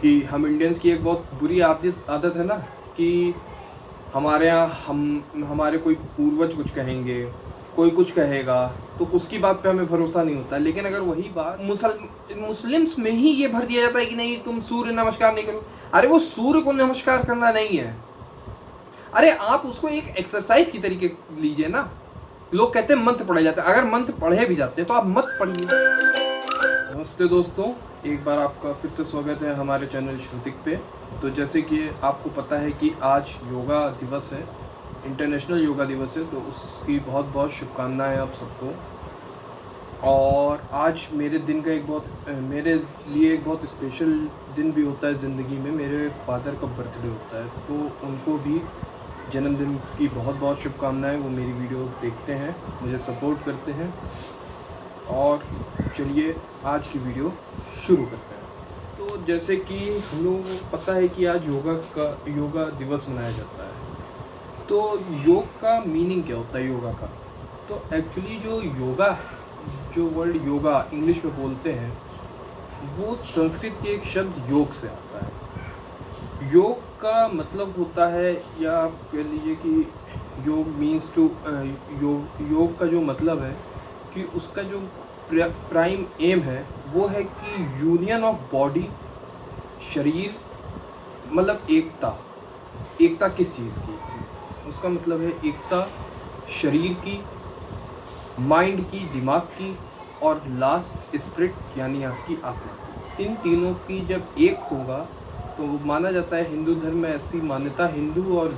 कि हम इंडियंस की एक बहुत बुरी आदत है ना कि हमारे यहाँ हमारे कोई पूर्वज कुछ कहेंगे, कोई कुछ कहेगा तो उसकी बात पे हमें भरोसा नहीं होता। लेकिन अगर वही बात मुस्लिम्स में ही ये भर दिया जाता है कि नहीं तुम सूर्य नमस्कार नहीं करो। अरे वो सूर्य को नमस्कार करना नहीं है, अरे आप उसको एक एक्सरसाइज की तरीके लीजिए ना। लोग कहते हैं मंत्र पढ़े जाते हैं, अगर मंत्र पढ़े भी जाते हैं तो आप मत पढ़िए। नमस्ते दोस्तों, एक बार आपका फिर से स्वागत है हमारे चैनल श्रुतिक पे। तो जैसे कि आपको पता है कि आज योगा दिवस है, इंटरनेशनल योगा दिवस है, तो उसकी बहुत बहुत शुभकामनाएं आप सबको। और आज मेरे मेरे लिए एक बहुत स्पेशल दिन भी होता है ज़िंदगी में। मेरे फादर का बर्थडे होता है, तो उनको भी जन्मदिन की बहुत बहुत शुभकामनाएं। वो मेरी वीडियोस देखते हैं, मुझे सपोर्ट करते हैं। और चलिए आज की वीडियो शुरू करते हैं। तो जैसे कि हम लोगों को पता है कि आज योगा दिवस मनाया जाता है। तो योग का मीनिंग क्या होता है योगा का? तो एक्चुअली जो वर्ड योगा इंग्लिश में बोलते हैं वो संस्कृत के एक शब्द योग से आता है। योग का मतलब होता है, या आप कह लीजिए कि योग मीन्स टू योग का जो मतलब है कि उसका जो प्राइम एम है वो है कि यूनियन ऑफ बॉडी, शरीर, मतलब एकता किस चीज़ की? उसका मतलब है एकता शरीर की, माइंड की, दिमाग की, और लास्ट स्पिरिट यानी आपकी आत्मा की। इन तीनों की जब एक होगा तो माना जाता है, हिंदू धर्म में ऐसी मान्यता, हिंदू और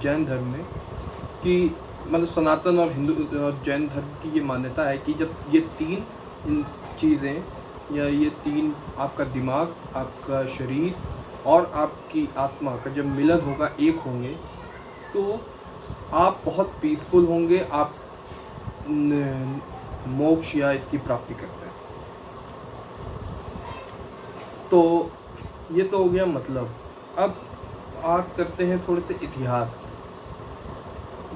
जैन धर्म में, कि मतलब सनातन और हिंदू और जैन धर्म की ये मान्यता है कि जब ये तीन चीज़ें, या ये तीन, आपका दिमाग, आपका शरीर और आपकी आत्मा का जब मिलन होगा, एक होंगे, तो आप बहुत पीसफुल होंगे, आप मोक्ष या इसकी प्राप्ति करते हैं। तो ये तो हो गया मतलब। अब बात करते हैं थोड़े से इतिहास की।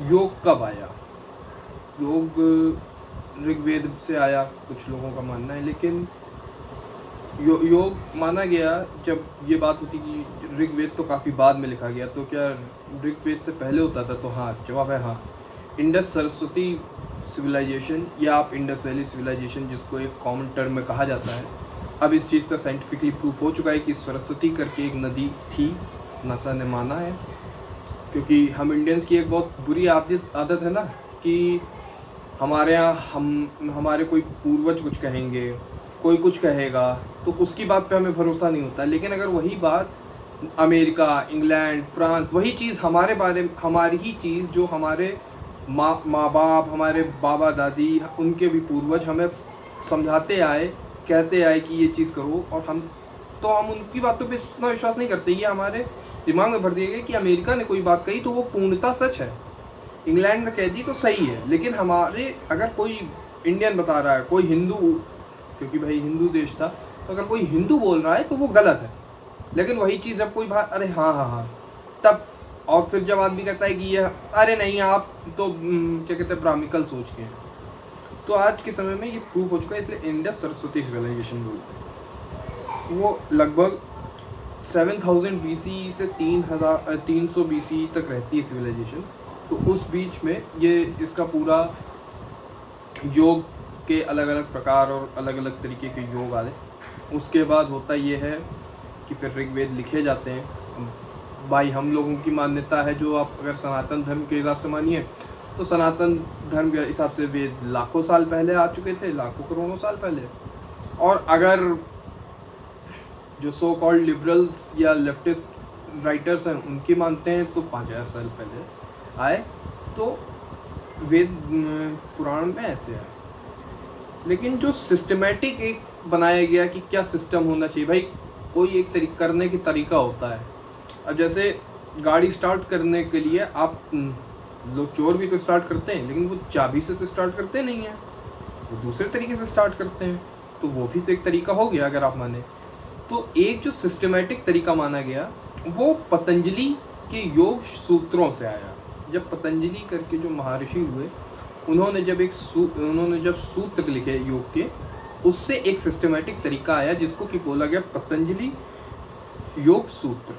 योग कब आया? योग ऋग्वेद से आया, कुछ लोगों का मानना है, लेकिन योग माना गया जब ये बात होती कि ऋग्वेद तो काफ़ी बाद में लिखा गया, तो क्या ऋग्वेद से पहले होता था? तो हाँ, जवाब है हाँ। इंडस सरस्वती सिविलाइजेशन, या आप इंडस वैली सिविलाइजेशन जिसको एक कॉमन टर्म में कहा जाता है, अब इस चीज़ का साइंटिफिकली प्रूफ हो चुका है कि सरस्वती करके एक नदी थी, नासा ने माना है। क्योंकि हम इंडियंस की एक बहुत बुरी आदत है ना कि हमारे यहाँ हमारे कोई पूर्वज कुछ कहेंगे, कोई कुछ कहेगा तो उसकी बात पे हमें भरोसा नहीं होता। लेकिन अगर वही बात अमेरिका, इंग्लैंड, फ्रांस, वही चीज़ हमारी ही चीज़ जो हमारे माँ बाप, हमारे बाबा दादी, उनके भी पूर्वज हमें समझाते आए, कहते आए कि ये चीज़ करो, और हम उनकी बातों पे इतना विश्वास नहीं करते। ये हमारे दिमाग में भर दिया गया कि अमेरिका ने कोई बात कही तो वो पूर्णतः सच है, इंग्लैंड ने कह दी तो सही है। लेकिन हमारे, अगर कोई इंडियन बता रहा है, कोई हिंदू, क्योंकि भाई हिंदू देश था, तो अगर कोई हिंदू बोल रहा है तो वो गलत है। लेकिन वही चीज़ जब कोई बात, अरे हाँ हाँ हाँ, तब, और फिर जब आदमी कहता है कि ये, अरे नहीं आप तो क्या कहते हैं, ब्राह्मिकल सोच के हैं। तो आज के समय में ये प्रूफ हो चुका है, इसलिए इंडस सरस्वती सिविलाइजेशन बोलते हैं। वो लगभग 7000 BC से 300 BC तक रहती है सिविलाइजेशन। तो उस बीच में ये इसका पूरा योग के अलग अलग प्रकार और अलग अलग तरीके के योग आए। उसके बाद होता ये है कि फिर ऋग्वेद लिखे जाते हैं। भाई हम लोगों की मान्यता है, जो आप अगर सनातन धर्म के हिसाब से मानिए, तो सनातन धर्म के हिसाब से वेद लाखों साल पहले आ चुके थे, लाखों करोड़ों साल पहले। और अगर जो सो कॉल्ड लिबरल्स या लेफ्टिस्ट राइटर्स हैं उनकी मानते हैं तो 5000 साल पहले आए। तो वेद पुराण में ऐसे है। लेकिन जो सिस्टमेटिक एक बनाया गया कि क्या सिस्टम होना चाहिए, भाई कोई एक करने की तरीका होता है। अब जैसे गाड़ी स्टार्ट करने के लिए आप लोग, चोर भी तो स्टार्ट करते हैं, लेकिन वो चाबी से तो स्टार्ट करते नहीं हैं, वो दूसरे तरीके से स्टार्ट करते हैं। तो वो भी तो एक तरीका हो गया अगर आप माने तो। एक जो सिस्टमेटिक तरीका माना गया वो पतंजलि के योग सूत्रों से आया। जब पतंजलि करके जो महर्षि हुए, उन्होंने जब सूत्र लिखे योग के, उससे एक सिस्टमेटिक तरीका आया जिसको कि बोला गया पतंजलि योग सूत्र,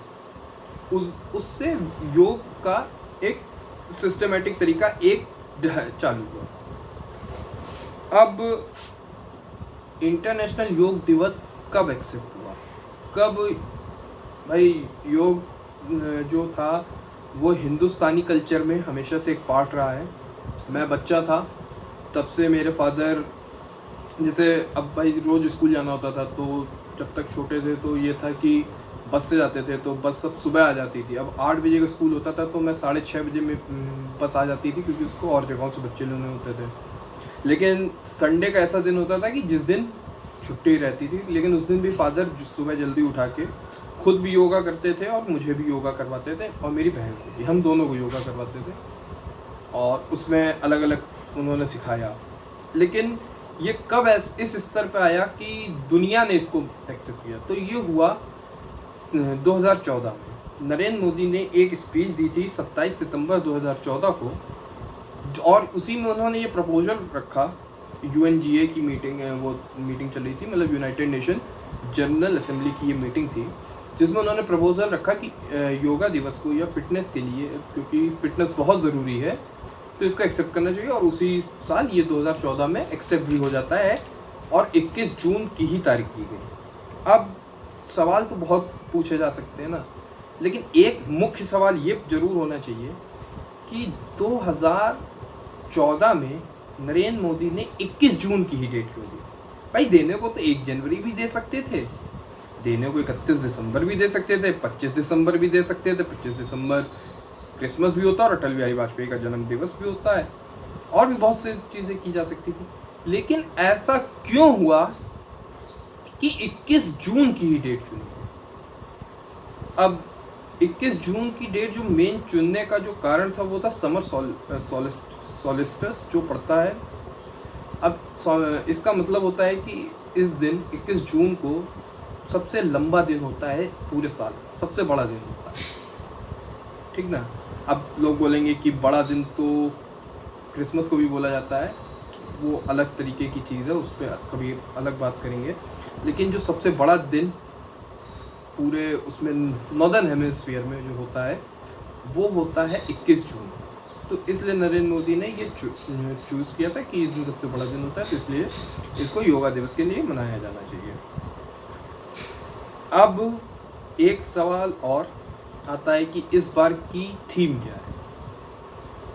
उससे योग का एक सिस्टमेटिक तरीका एक चालू हुआ। अब इंटरनेशनल योग दिवस कब एक्सेप्ट हुआ, कब भाई योग जो था वो हिंदुस्तानी कल्चर में हमेशा से एक पार्ट रहा है। मैं बच्चा था तब से मेरे फादर, जैसे अब भाई रोज़ स्कूल जाना होता था, तो जब तक छोटे थे तो ये था कि बस से जाते थे, तो बस सब सुबह आ जाती थी। अब 8 बजे का स्कूल होता था तो मैं 6:30 बजे में बस आ जाती थी, क्योंकि उसको और जगहों से बच्चे लेने होते थे। लेकिन संडे का ऐसा दिन होता था कि जिस दिन छुट्टी रहती थी, लेकिन उस दिन भी फादर सुबह जल्दी उठा के खुद भी योगा करते थे और मुझे भी योगा करवाते थे, और मेरी बहन को भी, हम दोनों को योगा करवाते थे, और उसमें अलग अलग उन्होंने सिखाया। लेकिन ये कब इस स्तर पे आया कि दुनिया ने इसको एक्सेप्ट किया, तो ये हुआ 2014 में। नरेंद्र मोदी ने एक स्पीच दी थी 27 सितंबर 2014 को, और उसी में उन्होंने ये प्रपोजल रखा। UNGA की मीटिंग, वो मीटिंग चल रही थी, मतलब यूनाइटेड नेशन जनरल असेंबली की ये मीटिंग थी, जिसमें उन्होंने प्रपोजल रखा कि योगा दिवस को या फिटनेस के लिए, क्योंकि फिटनेस बहुत ज़रूरी है, तो इसको एक्सेप्ट करना चाहिए। और उसी साल ये 2014 में एक्सेप्ट भी हो जाता है, और 21 जून की ही तारीख की गई। अब सवाल तो बहुत पूछे जा सकते हैं ना, लेकिन एक मुख्य सवाल ये जरूर होना चाहिए कि 2014 में नरेंद्र मोदी ने 21 जून की ही डेट क्यों दी? भाई देने को तो 1 जनवरी भी दे सकते थे, देने को 31 दिसंबर भी दे सकते थे, 25 दिसंबर भी दे सकते थे। 25 दिसंबर क्रिसमस भी होता है और अटल बिहारी वाजपेयी का जन्म दिवस भी होता है, और भी बहुत सी चीज़ें की जा सकती थी। लेकिन ऐसा क्यों हुआ कि 21 जून की ही डेट चुनी है? अब 21 जून की डेट जो मेन चुनने का जो कारण था वो था समर सोलिस्टिस जो पड़ता है। अब इसका मतलब होता है कि इस दिन 21 जून को सबसे लंबा दिन होता है पूरे साल, सबसे बड़ा दिन होता है, ठीक ना। अब लोग बोलेंगे कि बड़ा दिन तो क्रिसमस को भी बोला जाता है, वो अलग तरीके की चीज़ है, उस पर कभी अलग बात करेंगे। लेकिन जो सबसे बड़ा दिन पूरे उसमें नॉर्दर्न हेमिस्फीयर में जो होता है वो होता है 21 जून। तो इसलिए नरेंद्र मोदी ने ये चूज़ किया था कि इस दिन सबसे बड़ा दिन होता है, तो इसलिए इसको योगा दिवस के लिए मनाया जाना चाहिए। अब एक सवाल और आता है कि इस बार की थीम क्या है।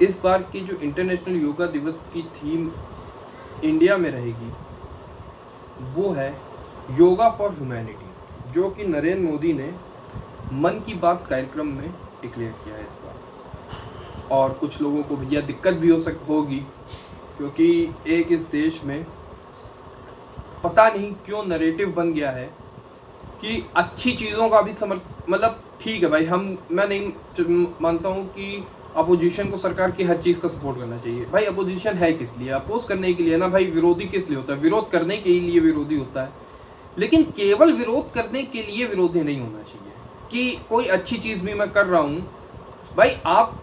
इस बार की जो इंटरनेशनल योगा दिवस की थीम इंडिया में रहेगी वो है योगा फॉर ह्यूमैनिटी, जो कि नरेंद्र मोदी ने मन की बात कार्यक्रम में डिक्लेयर किया है इस बार। और कुछ लोगों को यह दिक्कत भी होगी, क्योंकि एक इस देश में पता नहीं क्यों नैरेटिव बन गया है कि अच्छी चीज़ों का भी मतलब ठीक है भाई, मैं नहीं मानता हूँ कि अपोजिशन को सरकार की हर चीज़ का सपोर्ट करना चाहिए। भाई अपोजिशन है किस लिए? अपोज करने के लिए ना भाई। विरोधी किस लिए होता है? विरोध करने के लिए विरोधी होता है। लेकिन केवल विरोध करने के लिए विरोधी नहीं होना चाहिए कि कोई अच्छी चीज़ भी मैं कर रहा हूँ। भाई आप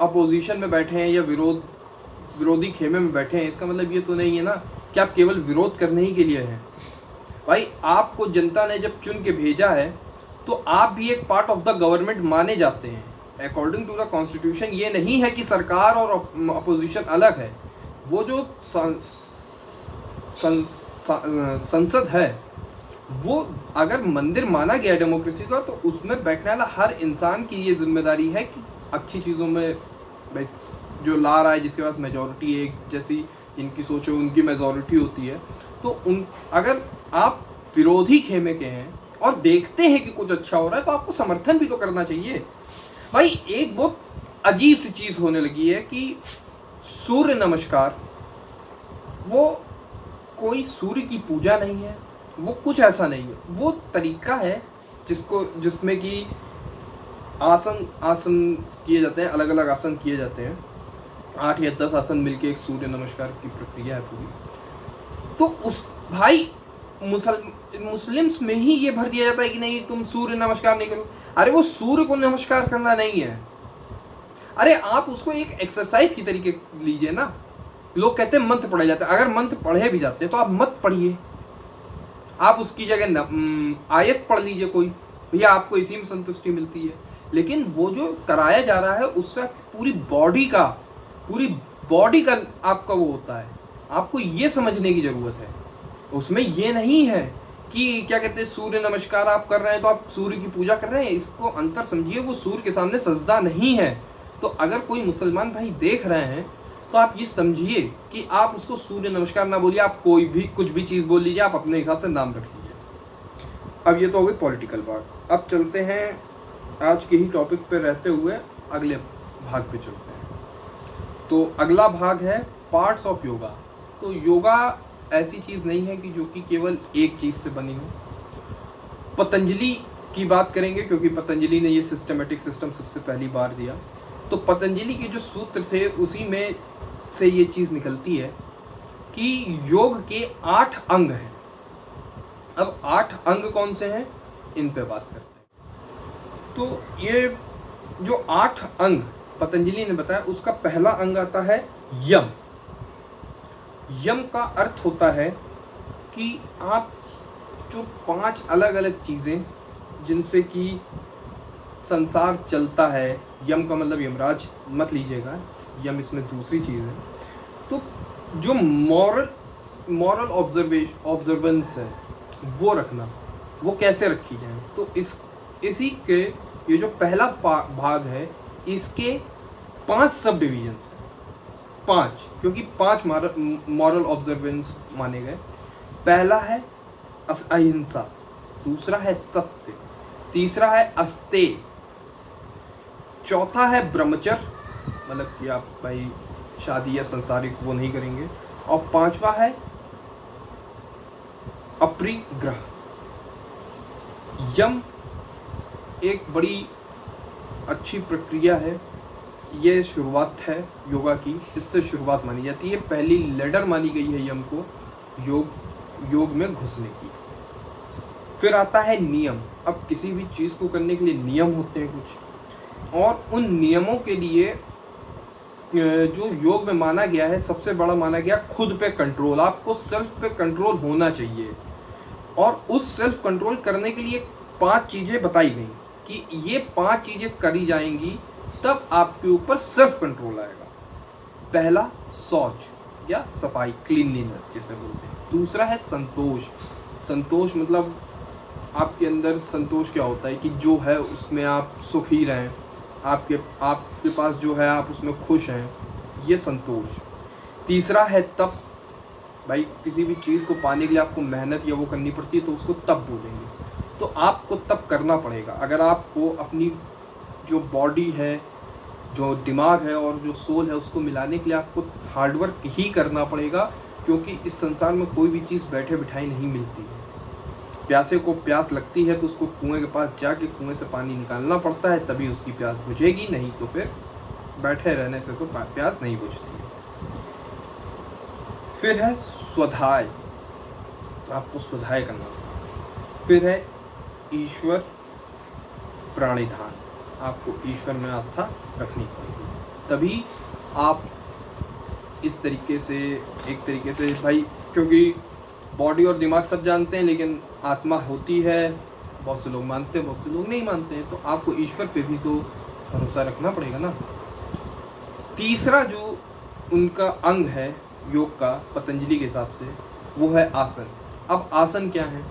अपोजिशन में बैठे हैं या विरोधी खेमे में बैठे हैं, इसका मतलब ये तो नहीं है ना कि आप केवल विरोध करने ही के लिए हैं। भाई आपको जनता ने जब चुन के भेजा है तो आप भी एक पार्ट ऑफ द गवर्नमेंट माने जाते हैं। अकॉर्डिंग टू द कॉन्स्टिट्यूशन ये नहीं है कि सरकार और अपोजिशन अलग है। वो जो संसद है वो अगर मंदिर माना गया डेमोक्रेसी का, तो उसमें बैठने वाला हर इंसान की ये जिम्मेदारी है कि अच्छी चीज़ों में जो ला रहा है, जिसके पास मेजॉरिटी है, जैसी इनकी सोचो उनकी मेजॉरिटी होती है, तो अगर आप विरोधी खेमे के हैं और देखते हैं कि कुछ अच्छा हो रहा है तो आपको समर्थन भी तो करना चाहिए। भाई एक बहुत अजीब सी चीज़ होने लगी है कि सूर्य नमस्कार, वो कोई सूर्य की पूजा नहीं है, वो कुछ ऐसा नहीं है, वो तरीका है जिसमें कि आसन किए जाते हैं, अलग अलग आसन किए जाते हैं, 8 या 10 आसन मिलके एक सूर्य नमस्कार की प्रक्रिया है पूरी। तो उस भाई मुस्लिम्स में ही ये भर दिया जाता है कि नहीं तुम सूर्य नमस्कार नहीं करो। अरे वो सूर्य को नमस्कार करना नहीं है, अरे आप उसको एक एक्सरसाइज की तरीके लीजिए ना। लोग कहते हैं मंत्र पढ़े जाते हैं, अगर मंत्र पढ़े भी जाते हैं तो आप मत पढ़िए, आप उसकी जगह आयत पढ़ लीजिए कोई, भैया आपको इसी में संतुष्टि मिलती है। लेकिन वो जो कराया जा रहा है उससे पूरी बॉडी का आपका वो होता है। आपको ये समझने की जरूरत है, उसमें ये नहीं है कि क्या कहते हैं सूर्य नमस्कार आप कर रहे हैं तो आप सूर्य की पूजा कर रहे हैं। इसको अंतर समझिए, वो सूर्य के सामने सजदा नहीं है। तो अगर कोई मुसलमान भाई देख रहे हैं तो आप ये समझिए कि आप उसको सूर्य नमस्कार ना बोलिए, आप कोई भी कुछ भी चीज़ बोल लीजिए, आप अपने हिसाब से नाम रख लीजिए। अब ये तो हो गई पॉलिटिकल बात। अब चलते हैं आज के ही टॉपिक पे रहते हुए अगले भाग पे चलते हैं। तो अगला भाग है पार्ट्स ऑफ योगा। तो योगा ऐसी चीज़ नहीं है कि जो कि केवल एक चीज़ से बनी हो। पतंजलि की बात करेंगे क्योंकि पतंजलि ने ये सिस्टमेटिक सिस्टम सबसे पहली बार दिया। तो पतंजलि के जो सूत्र थे उसी में से ये चीज़ निकलती है कि योग के 8 अंग हैं। अब 8 अंग कौन से हैं, इन पे बात करते हैं। तो ये जो 8 अंग पतंजलि ने बताया, उसका पहला अंग आता है यम। यम का अर्थ होता है कि आप जो 5 अलग अलग चीज़ें जिनसे कि संसार चलता है, यम का मतलब यमराज मत लीजिएगा, यम इसमें दूसरी चीज़ है। तो जो मॉरल ऑब्जर्वेंस है वो रखना, वो कैसे रखी जाए। तो इसी के ये जो पहला भाग है इसके 5 सब डिविजन्स हैं। 5 क्योंकि 5 मॉरल ऑब्जर्वेंस माने गए। पहला है अहिंसा, दूसरा है सत्य, तीसरा है अस्तेय, चौथा है ब्रह्मचर्य, मतलब कि आप भाई शादी या संसारिक वो नहीं करेंगे, और 5वां है अपरिग्रह। यम एक बड़ी अच्छी प्रक्रिया है, ये शुरुआत है योगा की, इससे शुरुआत मानी जाती है, पहली लेडर मानी गई है यम को योग में घुसने की। फिर आता है नियम। अब किसी भी चीज़ को करने के लिए नियम होते हैं कुछ, और उन नियमों के लिए जो योग में माना गया है, सबसे बड़ा माना गया खुद पे कंट्रोल। आपको सेल्फ पे कंट्रोल होना चाहिए, और उस सेल्फ कंट्रोल करने के लिए 5 चीज़ें बताई गई कि ये 5 चीज़ें करी जाएंगी तब आपके ऊपर सेल्फ कंट्रोल आएगा। पहला शौच या सफाई, क्लीनलीनेस जिसे बोलते हैं। दूसरा है संतोष। संतोष मतलब आपके अंदर संतोष क्या होता है कि जो है उसमें आप सुखी रहें, आपके पास जो है आप उसमें खुश हैं, ये संतोष। तीसरा है तप। भाई किसी भी चीज़ को पाने के लिए आपको मेहनत या वो करनी पड़ती है तो उसको तप बोलेंगे। तो आपको तप करना पड़ेगा। अगर आपको अपनी जो बॉडी है, जो दिमाग है और जो सोल है उसको मिलाने के लिए आपको हार्डवर्क ही करना पड़ेगा, क्योंकि इस संसार में कोई भी चीज़ बैठे बिठाई नहीं मिलती है। प्यासे को प्यास लगती है तो उसको कुएं के पास जाके कुएं से पानी निकालना पड़ता है, तभी उसकी प्यास बुझेगी, नहीं तो फिर बैठे रहने से तो प्यास नहीं बुझती है। फिर है स्वाध्याय, आपको स्वाध्याय करना पड़ेगा। फिर है ईश्वर प्राणिधान, आपको ईश्वर में आस्था रखनी पड़ेगी, तभी आप इस तरीके से एक तरीके से भाई, क्योंकि बॉडी और दिमाग सब जानते हैं लेकिन आत्मा होती है, बहुत से लोग मानते हैं बहुत से लोग नहीं मानते हैं, तो आपको ईश्वर पे भी तो भरोसा रखना पड़ेगा ना। तीसरा जो उनका अंग है योग का पतंजलि के हिसाब से, वो है आसन। अब आसन क्या है,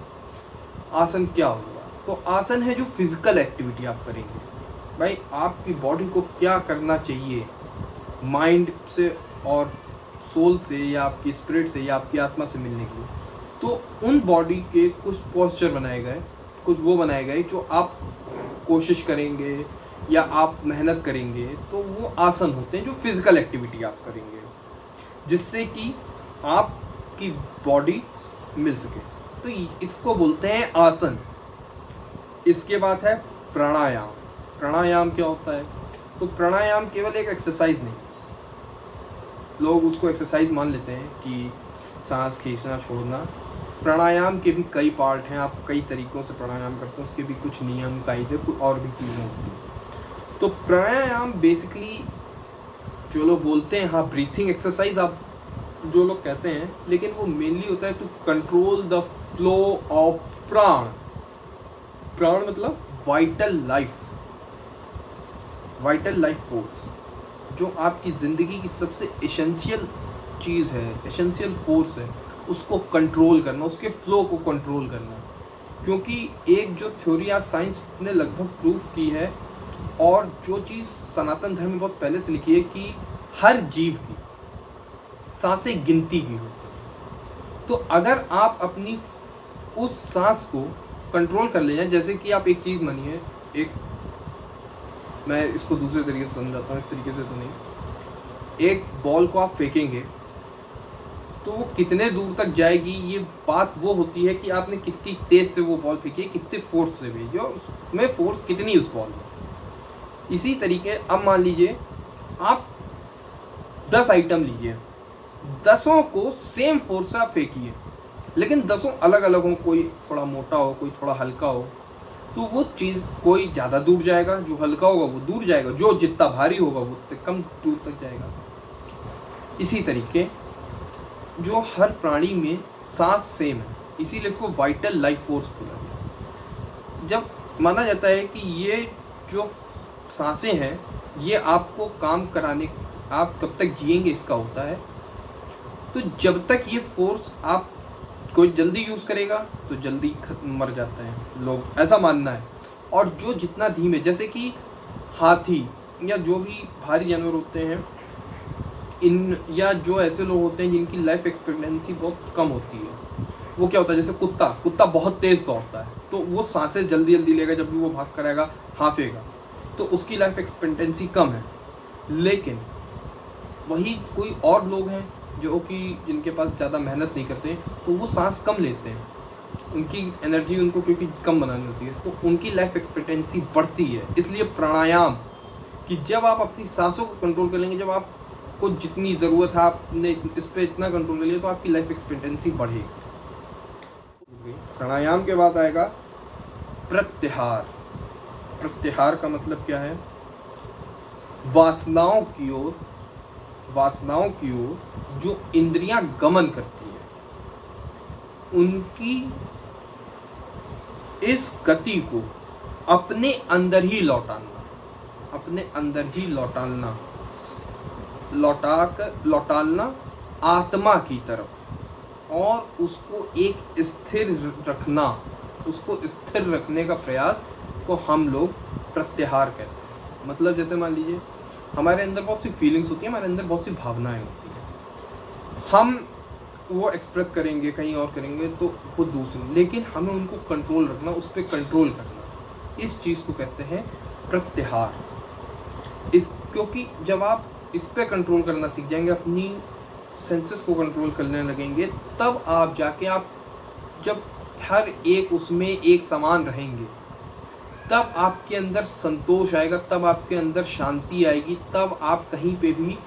आसन क्या होगा, तो आसन है जो फिजिकल एक्टिविटी आप करेंगे। भाई आपकी बॉडी को क्या करना चाहिए, माइंड से और सोल से या आपकी स्पिरिट से या आपकी आत्मा से मिलने के लिए, तो उन बॉडी के कुछ पोस्चर बनाए गए, कुछ वो बनाए गए जो आप कोशिश करेंगे या आप मेहनत करेंगे तो वो आसन होते हैं जो फिजिकल एक्टिविटी आप करेंगे, जिससे कि आपकी बॉडी मिल सके, तो इसको बोलते हैं आसन। इसके बाद है प्राणायाम। प्राणायाम क्या होता है, तो प्राणायाम केवल एक एक्सरसाइज नहीं, लोग उसको एक्सरसाइज मान लेते हैं कि सांस खींचना छोड़ना। प्राणायाम के भी कई पार्ट हैं, आप कई तरीक़ों से प्राणायाम करते हैं, उसके भी कुछ नियम कायदे कुछ और भी चीज़ें होती हैं। तो प्राणायाम बेसिकली जो लोग बोलते हैं, हाँ ब्रीथिंग एक्सरसाइज आप जो लोग कहते हैं, लेकिन वो मेनली होता है to control the flow of prana. प्राण मतलब vital life, vital life force, जो आपकी ज़िंदगी की सबसे एसेंशियल चीज़ है, एसेंशियल फोर्स है, उसको कंट्रोल करना, उसके फ्लो को कंट्रोल करना। क्योंकि एक जो थ्योरी आज साइंस ने लगभग प्रूफ की है, और जो चीज़ सनातन धर्म में बहुत पहले से लिखी है, कि हर जीव की सांसें गिनती की होती है। तो अगर आप अपनी उस सांस को कंट्रोल कर ले जाए, जैसे कि आप एक चीज़ मानिए, एक, मैं इसको दूसरे तरीके से समझाता हूँ, इस तरीके से तो नहीं, एक बॉल को आप फेंकेंगे तो वो कितने दूर तक जाएगी, ये बात वो होती है कि आपने कितनी तेज से वो बॉल फेंकी है, कितने फोर्स से भेजी, और उसमें फोर्स कितनी उस बॉल में। इसी तरीके अब मान लीजिए आप 10 आइटम लीजिए, 10 को सेम फोर्स से आप फेंकिए, लेकिन 10 अलग अलग हो, कोई थोड़ा मोटा हो, कोई थोड़ा हल्का हो, तो वो चीज़ कोई ज़्यादा दूर जाएगा, जो हल्का होगा वो दूर जाएगा, जो जितना भारी होगा वो उतने कम दूर तक जाएगा। इसी तरीके जो हर प्राणी में सांस सेम है, इसीलिए इसको वाइटल लाइफ फोर्स बोला गया। जब माना जाता है कि ये जो सांसें हैं, ये आपको काम कराने, आप कब तक जिएंगे इसका होता है। तो जब तक ये फोर्स आप कोई जल्दी यूज़ करेगा तो जल्दी मर जाते हैं लोग, ऐसा मानना है। और जो जितना धीमे, जैसे कि हाथी या जो भी भारी जानवर होते हैं, इन या जो ऐसे लोग होते हैं जिनकी लाइफ एक्सपेक्टेंसी बहुत कम होती है, वो क्या होता है, जैसे कुत्ता बहुत तेज़ दौड़ता है, तो वो सांसें जल्दी जल्दी लेगा, जब भी वो भाग कर आएगा, हांफेगा, तो उसकी लाइफ एक्सपेक्टेंसी कम है। लेकिन वही कोई और लोग हैं जो कि जिनके पास ज़्यादा मेहनत नहीं करते, तो वो सांस कम लेते हैं, उनकी एनर्जी उनको क्योंकि कम बनानी होती है, तो उनकी लाइफ एक्सपेक्टेंसी बढ़ती है। इसलिए प्राणायाम, कि जब आप अपनी सांसों को कंट्रोल कर लेंगे, जब आपको जितनी ज़रूरत है आपने इस पर इतना कंट्रोल कर लिया, तो आपकी लाइफ एक्सपेक्टेंसी बढ़ेगी। प्राणायाम के बाद आएगा प्रत्याहार। प्रत्याहार का मतलब क्या है, वासनाओं की ओर जो इंद्रियां गमन करती है, उनकी इस गति को अपने अंदर ही लौटाना आत्मा की तरफ, और उसको एक स्थिर रखना, उसको स्थिर रखने का प्रयास को हम लोग प्रत्याहार कहते हैं। मतलब जैसे मान लीजिए हमारे अंदर बहुत सी फीलिंग्स होती हैं, हमारे अंदर बहुत सी भावनाएं होती हैं, हम वो एक्सप्रेस करेंगे, कहीं और करेंगे तो वो दूसरी, लेकिन हमें उनको कंट्रोल रखना, उस पर कंट्रोल करना, इस चीज़ को कहते हैं प्रत्याहार। क्योंकि जब आप इस पे कंट्रोल करना सीख जाएंगे, अपनी सेंसेस को कंट्रोल करने लगेंगे, तब आप जाके आप जब हर एक उसमें एक समान रहेंगे, तब आपके अंदर संतोष आएगा, तब आपके अंदर शांति आएगी, तब आप कहीं पे भी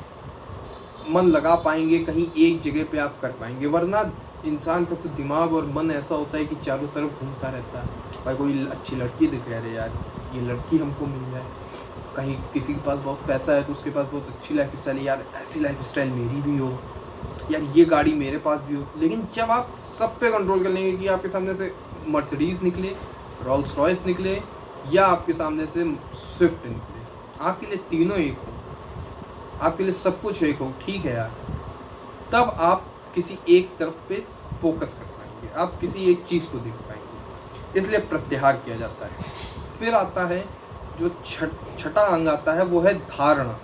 मन लगा पाएंगे, कहीं एक जगह पे आप कर पाएंगे। वरना इंसान का तो दिमाग और मन ऐसा होता है कि चारों तरफ घूमता रहता है। भाई कोई अच्छी लड़की दिख रही है, यार ये लड़की हमको मिल जाए, कहीं किसी के पास बहुत पैसा है तो उसके पास बहुत अच्छी लाइफ स्टाइल है, यार ऐसी लाइफ स्टाइल मेरी भी हो, यार ये गाड़ी मेरे पास भी हो। लेकिन जब आप सब पे कंट्रोल कर लेंगे, कि आपके सामने से मर्सिडीज़ निकले, रोल्स रॉयस निकले, या आपके सामने से स्विफ्ट निकले, आपके लिए तीनों एक हो, आपके लिए सब कुछ एक हो, ठीक है यार, तब आप किसी एक तरफ पे फोकस कर पाएंगे, आप किसी एक चीज़ को देख पाएंगे। इसलिए प्रत्याहार किया जाता है। फिर आता है जो छठा अंग आता है, वो है धारणा।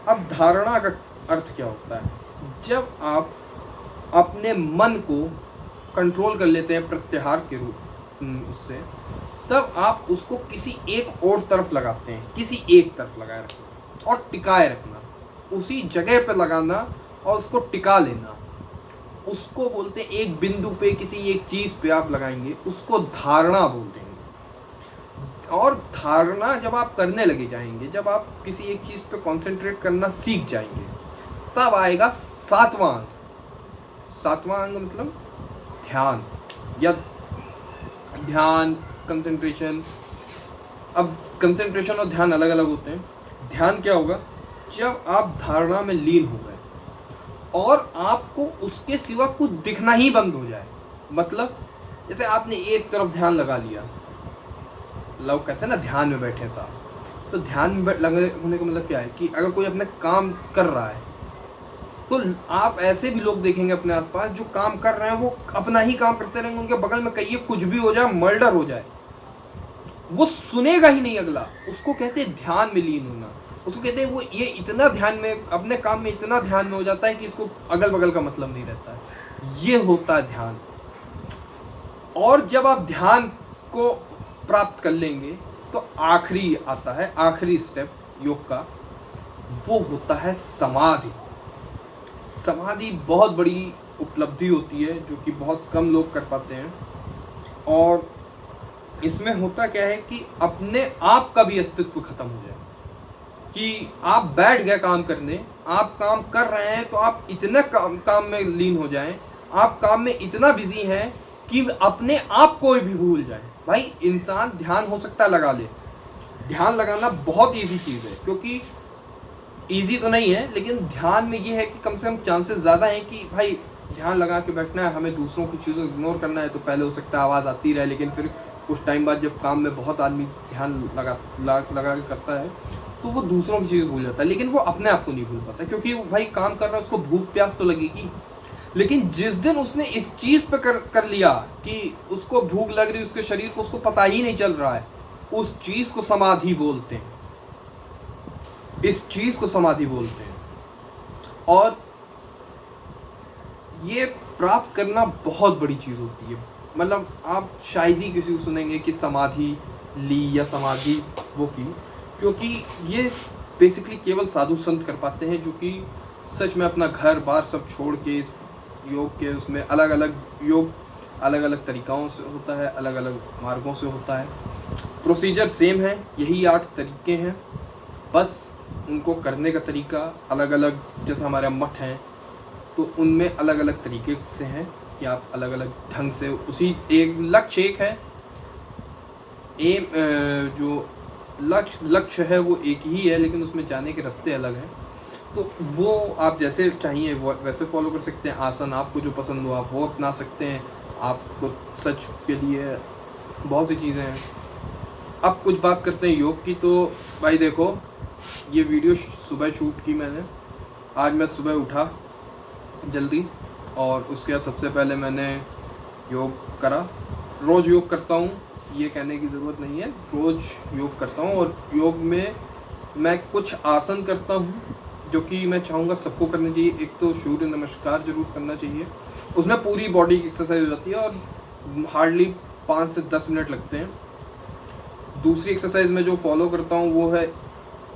अब धारणा का अर्थ क्या होता है, जब आप अपने मन को कंट्रोल कर लेते हैं प्रत्याहार के रूप उससे, तब आप उसको किसी एक और तरफ लगाते हैं, किसी एक तरफ लगाए रखना और टिकाए रखना, उसी जगह पर लगाना और उसको टिका लेना, उसको बोलते हैं, एक बिंदु पे किसी एक चीज़ पे आप लगाएंगे, उसको धारणा बोलते हैं। और धारणा जब आप करने लगे जाएंगे, जब आप किसी एक चीज़ पे कंसंट्रेट करना सीख जाएंगे, तब आएगा सातवां अंग मतलब ध्यान, या ध्यान कंसंट्रेशन। अब कंसंट्रेशन और ध्यान अलग अलग होते हैं। ध्यान क्या होगा, जब आप धारणा में लीन हो गए और आपको उसके सिवा कुछ दिखना ही बंद हो जाए, मतलब जैसे आपने एक तरफ ध्यान लगा लिया, लोग कहते हैं ना ध्यान में बैठे साहब, तो ध्यान में लगे होने का मतलब क्या है कि अगर कोई अपने काम कर रहा है तो आप ऐसे भी लोग देखेंगे अपने आसपास जो काम कर रहे हैं वो अपना ही काम करते रहेंगे, उनके बगल में कहिए कुछ भी हो जाए, मर्डर हो जाए, वो सुनेगा ही नहीं अगला। उसको कहते हैं ध्यान में लीन होना, उसको कहते हैं वो ये इतना ध्यान में, अपने काम में इतना ध्यान में हो जाता है कि इसको अगल बगल का मतलब नहीं रहता है। ये होता है ध्यान। और जब आप ध्यान को प्राप्त कर लेंगे तो आखिरी आता है, आखिरी स्टेप योग का, वो होता है समाधि। समाधि बहुत बड़ी उपलब्धि होती है जो कि बहुत कम लोग कर पाते हैं। और इसमें होता क्या है कि अपने आप का भी अस्तित्व खत्म हो जाए, कि आप बैठ गए काम करने, आप काम कर रहे हैं तो आप इतने काम में लीन हो जाएं, आप काम में इतना बिजी हैं कि अपने आप को भी भूल जाए। भाई इंसान ध्यान हो सकता है लगा ले, ध्यान लगाना बहुत इजी चीज़ है, क्योंकि इजी तो नहीं है लेकिन ध्यान में ये है कि कम से कम चांसेस ज़्यादा हैं कि भाई ध्यान लगा के बैठना है, हमें दूसरों की चीज़ों को इग्नोर करना है, तो पहले हो सकता है आवाज़ आती रहे, लेकिन फिर कुछ टाइम बाद जब काम में बहुत आदमी ध्यान लगा के करता है तो वो दूसरों की चीज़ें भूल जाता है, लेकिन वो अपने आप को नहीं भूल पाता, क्योंकि भाई काम कर रहा है, उसको भूख प्यास तो लगेगी। लेकिन जिस दिन उसने इस चीज़ पे कर लिया कि उसको भूख लग रही, उसके शरीर को उसको पता ही नहीं चल रहा है, उस चीज़ को समाधि बोलते हैं, इस चीज़ को समाधि बोलते हैं। और ये प्राप्त करना बहुत बड़ी चीज़ होती है। मतलब आप शायद ही किसी को सुनेंगे कि समाधि ली या समाधि वो की, क्योंकि ये बेसिकली केवल साधु संत कर पाते हैं, जो कि सच में अपना घर बार सब छोड़ के योग के उसमें अलग अलग योग अलग अलग तरीक़ों से होता है, अलग अलग मार्गों से होता है। प्रोसीजर सेम है, यही 8 तरीके हैं, बस उनको करने का तरीका अलग अलग। जैसे हमारे मठ हैं तो उनमें अलग अलग तरीके से हैं कि आप अलग अलग ढंग से, उसी एक लक्ष्य एक है, एम जो लक्ष्य है वो एक ही है, लेकिन उसमें जाने के रास्ते अलग हैं। तो वो आप जैसे चाहिए वैसे फॉलो कर सकते हैं। आसन आपको जो पसंद हो आप वो अपना सकते हैं। आपको सच के लिए बहुत सी चीज़ें हैं। अब कुछ बात करते हैं योग की। तो भाई देखो, ये वीडियो सुबह शूट की मैंने। आज मैं सुबह उठा जल्दी और उसके बाद सबसे पहले मैंने योग करा। रोज़ योग करता हूँ, ये कहने की ज़रूरत नहीं है, रोज़ योग करता हूँ। और योग में मैं कुछ आसन करता हूँ जो कि मैं चाहूँगा सबको करना चाहिए। एक तो सूर्य नमस्कार जरूर करना चाहिए, उसमें पूरी बॉडी की एक्सरसाइज हो जाती है और हार्डली 5 से 10 मिनट लगते हैं। दूसरी एक्सरसाइज मैं जो फॉलो करता हूँ वो है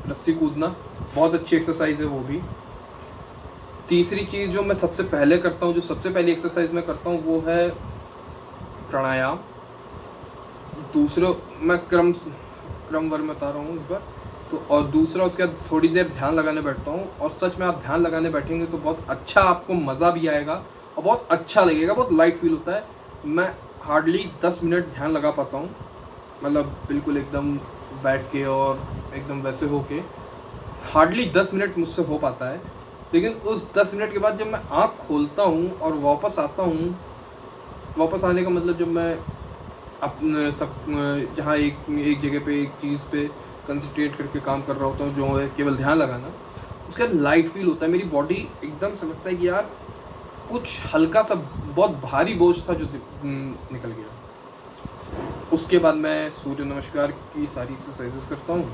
रस्सी कूदना, बहुत अच्छी एक्सरसाइज है वो भी। तीसरी चीज़ जो मैं सबसे पहले करता हूँ, जो सबसे पहली एक्सरसाइज मैं करता हूँ वो है प्राणायाम। दूसरा मैं क्रमवार में बता रहा हूँ इस बार तो। और दूसरा उसके बाद थोड़ी देर ध्यान लगाने बैठता हूँ। और सच में आप ध्यान लगाने बैठेंगे तो बहुत अच्छा, आपको मज़ा भी आएगा और बहुत अच्छा लगेगा, बहुत लाइट फील होता है। मैं हार्डली 10 मिनट ध्यान लगा पाता हूँ, मतलब बिल्कुल एकदम बैठ के और एकदम वैसे हो के हार्डली 10 मिनट मुझसे हो पाता है। लेकिन उस 10 मिनट के बाद जब मैं आँख खोलता हूँ और वापस आता हूँ, वापस आने का मतलब जब मैं अपने सब जहाँ एक जगह पे एक चीज़ पे कंसंट्रेट करके काम कर रहा होता हूँ, जो है केवल ध्यान लगाना, उसका लाइट फील होता है। मेरी बॉडी एकदम से लगता है कि यार कुछ हल्का सा बहुत भारी बोझ था जो निकल गया। उसके बाद मैं सूर्य नमस्कार की सारी एक्सरसाइजेस करता हूँ,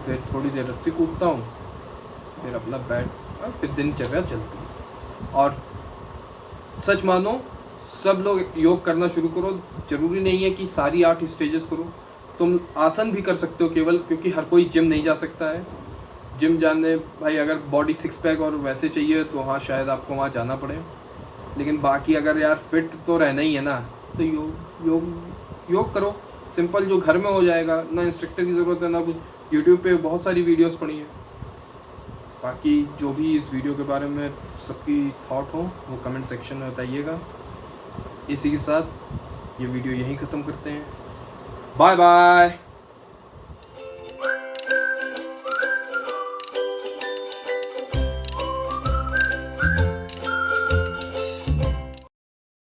फिर थोड़ी देर रस्सी कूदता हूँ, फिर अपना बैठ और फिर दिनचर्या चलती है। और सच मानो सब लोग योग करना शुरू करो। ज़रूरी नहीं है कि सारी 8 स्टेजेस करो, तुम आसन भी कर सकते हो केवल, क्योंकि हर कोई जिम नहीं जा सकता है। जिम जाने भाई अगर बॉडी 6 पैक और वैसे चाहिए तो हाँ शायद आपको वहाँ जाना पड़े, लेकिन बाकी अगर यार फिट तो रहना ही है ना, तो योग करो सिंपल, जो घर में हो जाएगा। ना इंस्ट्रक्टर की ज़रूरत है ना कुछ, यूट्यूब पे बहुत सारी वीडियोस पड़ी हैं। बाकी जो भी इस वीडियो के बारे में सबकी थॉट हो वो कमेंट सेक्शन में बताइएगा। इसी के साथ ये वीडियो यहीं ख़त्म करते हैं। Bye bye.